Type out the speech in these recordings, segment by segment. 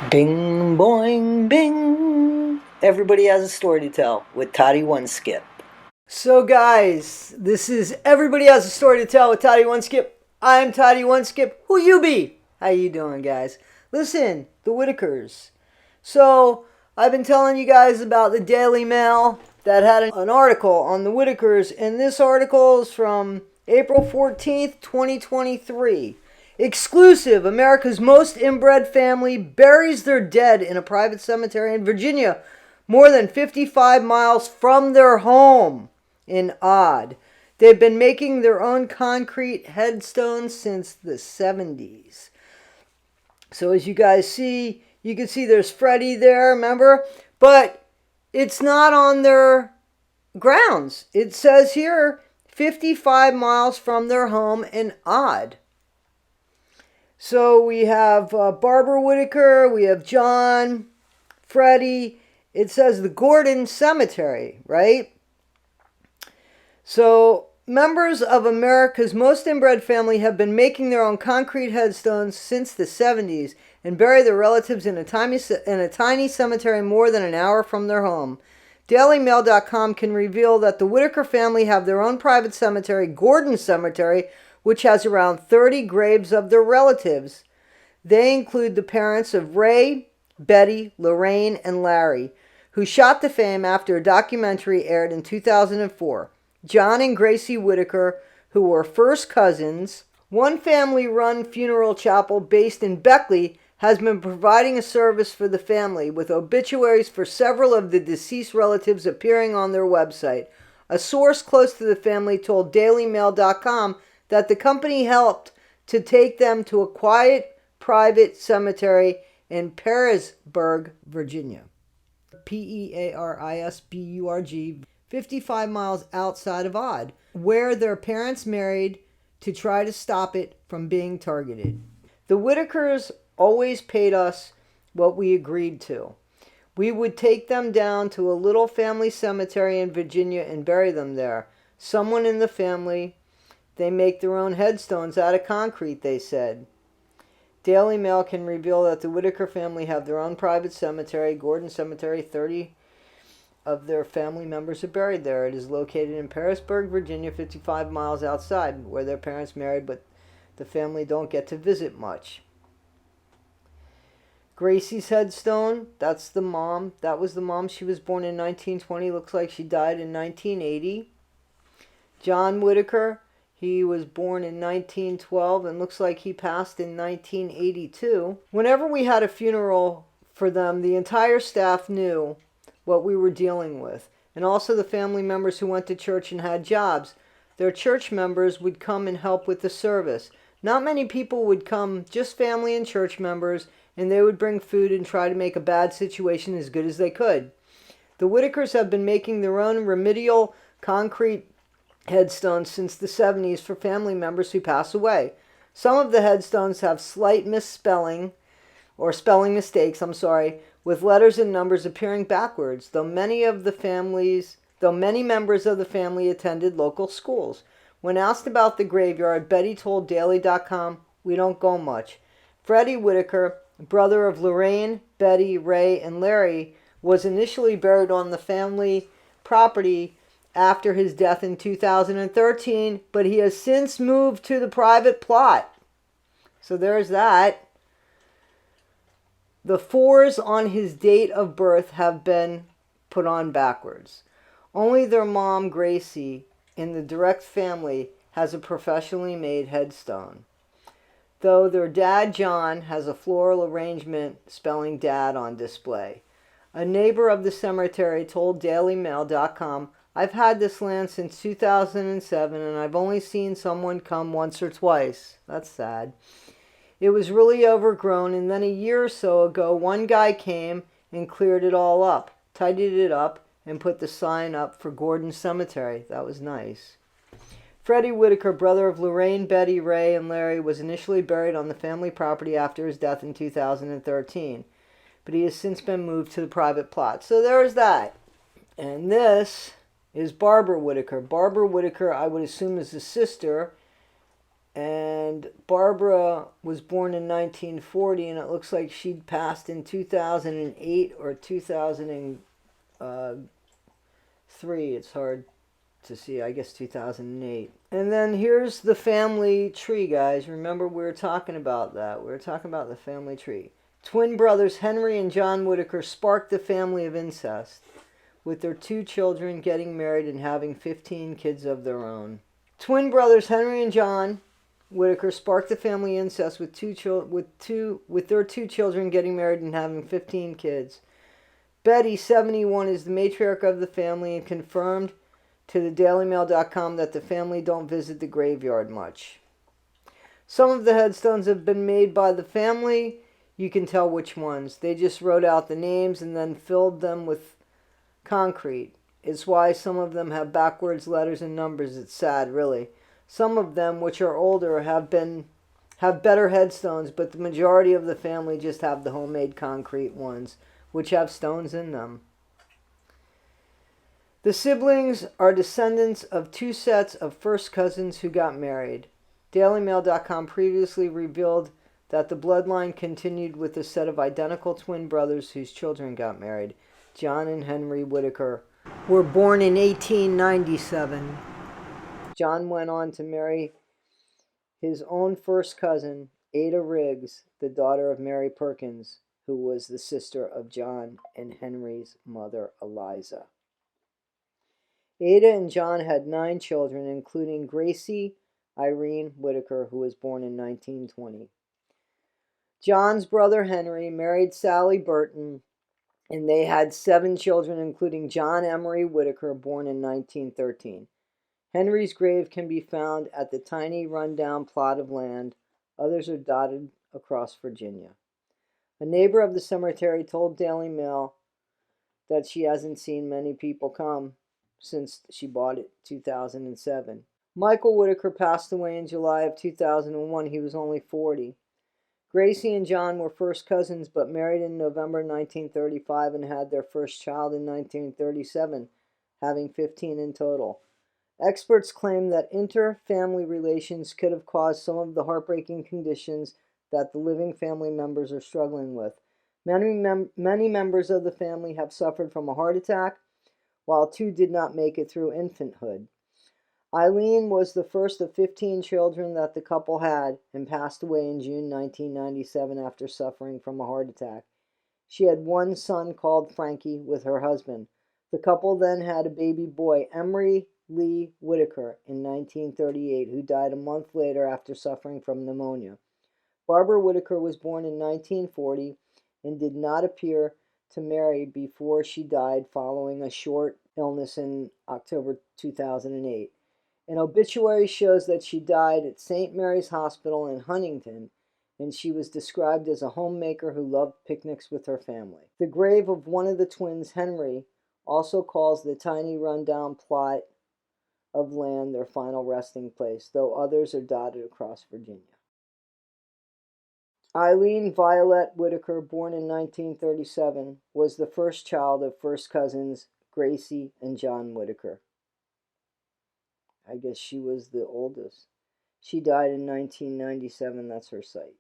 Bing boing bing. Everybody has a story to tell with Toddy One Skip. So guys, this is Everybody Has a Story to Tell with Toddy One Skip. I'm Toddy One Skip. Who you be? How you doing, guys? Listen, the Whittakers. So I've been telling you guys about the Daily Mail that had an article on the Whittakers, and this article is from April 14th, 2023. Exclusive, America's most inbred family buries their dead in a private cemetery in Virginia, more than 55 miles from their home. In odd. They've been making their own concrete headstones since the 70s. So as you guys see, you can see there's Freddie there, remember? But it's not on their grounds. It says here 55 miles from their home in odd. So we have Barbara Whitaker, we have John, Freddie. It says the Gordon Cemetery, right? So members of America's most inbred family have been making their own concrete headstones since the 70s and bury their relatives in a tiny cemetery more than an hour from their home. DailyMail.com can reveal that the Whitaker family have their own private cemetery, Gordon Cemetery, which has around 30 graves of their relatives. They include the parents of Ray, Betty, Lorraine, and Larry, who shot to fame after a documentary aired in 2004. John and Gracie Whitaker, who were first cousins. One family-run funeral chapel based in Beckley has been providing a service for the family, with obituaries for several of the deceased relatives appearing on their website. A source close to the family told DailyMail.com that the company helped to take them to a quiet, private cemetery in Pearisburg, Virginia. Pearisburg, 55 miles outside of Odd, where their parents married to try to stop it from being targeted. The Whitakers always paid us what we agreed to. We would take them down to a little family cemetery in Virginia and bury them there. Someone in the family, they make their own headstones out of concrete, they said. Daily Mail can reveal that the Whitaker family have their own private cemetery, Gordon Cemetery. 30 of their family members are buried there. It is located in Pearisburg, Virginia, 55 miles outside, where their parents married, but the family don't get to visit much. Gracie's headstone, that's the mom. That was the mom. She was born in 1920. Looks like she died in 1980. John Whitaker, he was born in 1912 and looks like he passed in 1982. Whenever we had a funeral for them, the entire staff knew what we were dealing with, and also the family members who went to church and had jobs. Their church members would come and help with the service. Not many people would come, just family and church members, and they would bring food and try to make a bad situation as good as they could. The Whitakers have been making their own remedial concrete headstones since the 70s for family members who pass away. Some of the headstones have slight misspelling, or spelling mistakes, with letters and numbers appearing backwards, though many members of the family attended local schools. When asked about the graveyard, Betty told Daily.com, "We don't go much." Freddie Whitaker, brother of Lorraine, Betty, Ray, and Larry, was initially buried on the family property after his death in 2013, but he has since moved to the private plot. So there's that. The 4s on his date of birth have been put on backwards. Only their mom, Gracie, in the direct family, has a professionally made headstone, though their dad, John, has a floral arrangement spelling dad on display. A neighbor of the cemetery told DailyMail.com, "I've had this land since 2007 and I've only seen someone come once or twice." That's sad. "It was really overgrown, and then a year or so ago one guy came and cleared it all up, tidied it up, and put the sign up for Gordon Cemetery." That was nice. Freddie Whitaker, brother of Lorraine, Betty, Ray, and Larry, was initially buried on the family property after his death in 2013, but he has since been moved to the private plot. So there's that. And this is Barbara Whitaker. Barbara Whitaker, I would assume, is the sister And Barbara was born in 1940, and it looks like she passed in 2008 or 2003. It's hard to see. I guess 2008. And then here's the family tree, guys. Remember, we were talking about that. We were talking about the family tree. Twin brothers Henry and John Whitaker sparked the family of incest, with their two children getting married and having 15 kids of their own. Twin brothers Henry and John Whitaker sparked the family incest with their two children getting married and having 15 kids. Betty, 71, is the matriarch of the family and confirmed to the dailymail.com that the family don't visit the graveyard much. Some of the headstones have been made by the family. You can tell which ones. They just wrote out the names and then filled them with concrete. It's why some of them have backwards letters and numbers. It's sad, really. Some of them, which are older, have better headstones, but the majority of the family just have the homemade concrete ones, which have stones in them. The siblings are descendants of two sets of first cousins who got married. DailyMail.com previously revealed that the bloodline continued with a set of identical twin brothers whose children got married. John and Henry Whitaker were born in 1897. John went on to marry his own first cousin, Ada Riggs, the daughter of Mary Perkins, who was the sister of John and Henry's mother, Eliza. Ada and John had 9 children, including Gracie Irene Whitaker, who was born in 1920. John's brother Henry married Sally Burton, and they had 7 children, including John Emery Whitaker, born in 1913. Henry's grave can be found at the tiny rundown plot of land. Others are dotted across Virginia. A neighbor of the cemetery told Daily Mail that she hasn't seen many people come since she bought it in 2007. Michael Whitaker passed away in July of 2001. He was only 40. Gracie and John were first cousins but married in November 1935 and had their first child in 1937, having 15 in total. Experts claim that inter-family relations could have caused some of the heartbreaking conditions that the living family members are struggling with. Many members of the family have suffered from a heart attack, while 2 did not make it through infanthood. Eileen was the first of 15 children that the couple had and passed away in June 1997 after suffering from a heart attack. She had one son called Frankie with her husband. The couple then had a baby boy, Emery Lee Whitaker, in 1938, who died a month later after suffering from pneumonia. Barbara Whitaker was born in 1940 and did not appear to marry before she died following a short illness in October 2008. An obituary shows that she died at St. Mary's Hospital in Huntington, and she was described as a homemaker who loved picnics with her family. The grave of one of the twins, Henry, also calls the tiny rundown plot of land their final resting place, though others are dotted across Virginia. Eileen Violet Whitaker, born in 1937, was the first child of first cousins Gracie and John Whitaker. I guess she was the oldest. She died in 1997. That's her site.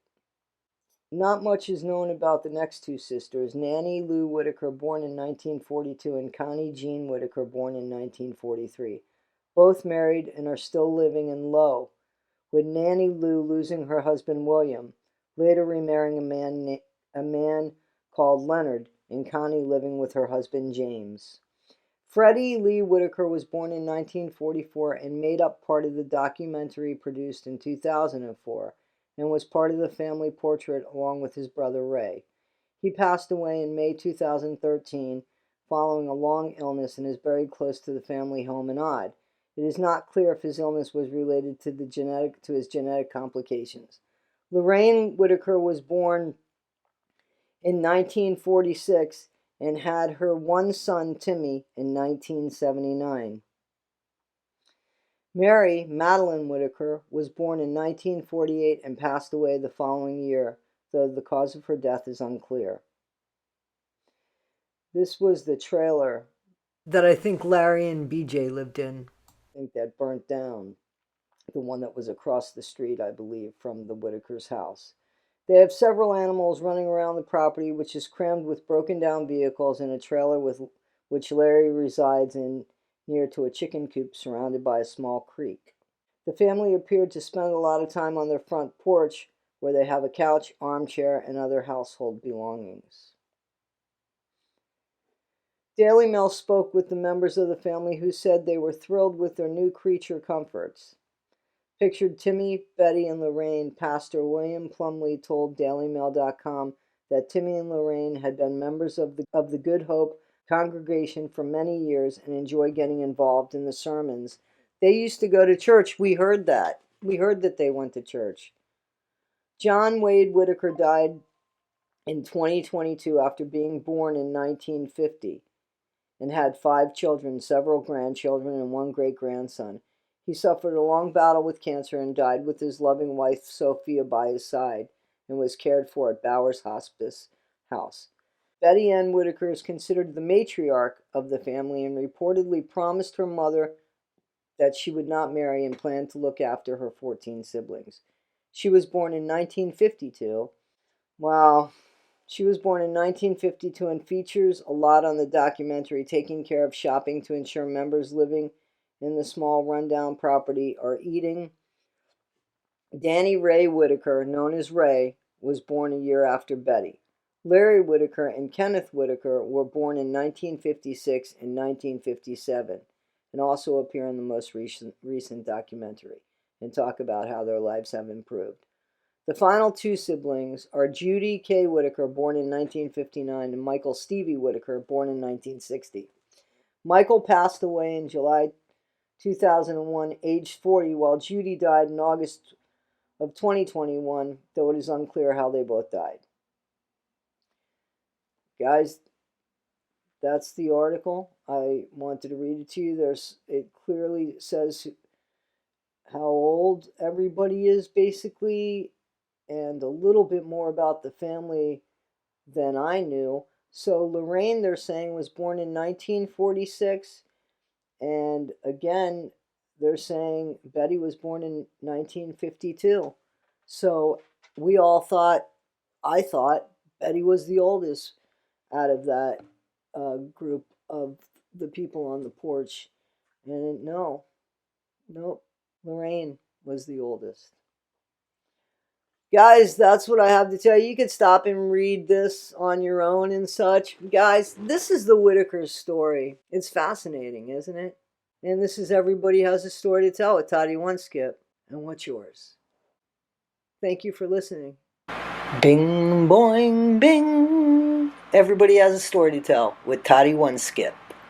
Not much is known about the next 2 sisters, Nanny Lou Whitaker, born in 1942, and Connie Jean Whitaker, born in 1943. Both married and are still living in Low, with Nanny Lou losing her husband William, later remarrying a man called Leonard, and Connie living with her husband James. Freddie Lee Whitaker was born in 1944 and made up part of the documentary produced in 2004 and was part of the family portrait along with his brother Ray. He passed away in May 2013 following a long illness and is buried close to the family home in Odd. It is not clear if his illness was related to his genetic complications. Lorraine Whitaker was born in 1946 and had her one son, Timmy, in 1979. Mary Madeline Whitaker was born in 1948 and passed away the following year, though the cause of her death is unclear. This was the trailer that I think Larry and BJ lived in. I think that burnt down. the one that was across the street, I believe, from the Whitaker's house. They have several animals running around the property, which is crammed with broken down vehicles and a trailer with which Larry resides in near to a chicken coop surrounded by a small creek. The family appeared to spend a lot of time on their front porch, where they have a couch, armchair, and other household belongings. Daily Mail spoke with the members of the family who said they were thrilled with their new creature comforts. Pictured Timmy, Betty, and Lorraine, Pastor William Plumley told DailyMail.com that Timmy and Lorraine had been members of the Good Hope congregation for many years and enjoy getting involved in the sermons. They used to go to church. We heard that. We heard that they went to church. John Wade Whitaker died in 2022 after being born in 1950 and had 5 children, several grandchildren, and 1 great-grandson. He suffered a long battle with cancer and died with his loving wife Sophia by his side and was cared for at Bowers Hospice House. Betty Ann Whitaker is considered the matriarch of the family and reportedly promised her mother that she would not marry and planned to look after her 14 siblings. She was born in 1952. Wow. She was born in 1952 and features a lot on the documentary Taking Care of Shopping to ensure members living in the small rundown property are eating. Danny Ray Whitaker, known as Ray, was born a year after Betty. Larry Whitaker and Kenneth Whitaker were born in 1956 and 1957 and also appear in the most recent documentary and talk about how their lives have improved. The final 2 siblings are Judy K. Whitaker, born in 1959, and Michael Stevie Whitaker, born in 1960. Michael passed away in July 2001, aged 40, while Judy died in August of 2021, though it is unclear how they both died. Guys, that's the article. I wanted to read it to you. It clearly says how old everybody is, basically, and a little bit more about the family than I knew. So Lorraine, they're saying, was born in 1946. And again, they're saying Betty was born in 1952. So I thought Betty was the oldest out of that group of the people on the porch. And nope, Lorraine was the oldest. Guys, that's what I have to tell you. You could stop and read this on your own and such. Guys, this is the Whitaker's story. It's fascinating, isn't it? And this is Everybody Has a Story to Tell with Toddy One Skip. And what's yours? Thank you for listening. Bing, boing, bing. Everybody Has a Story to Tell with Toddy One Skip.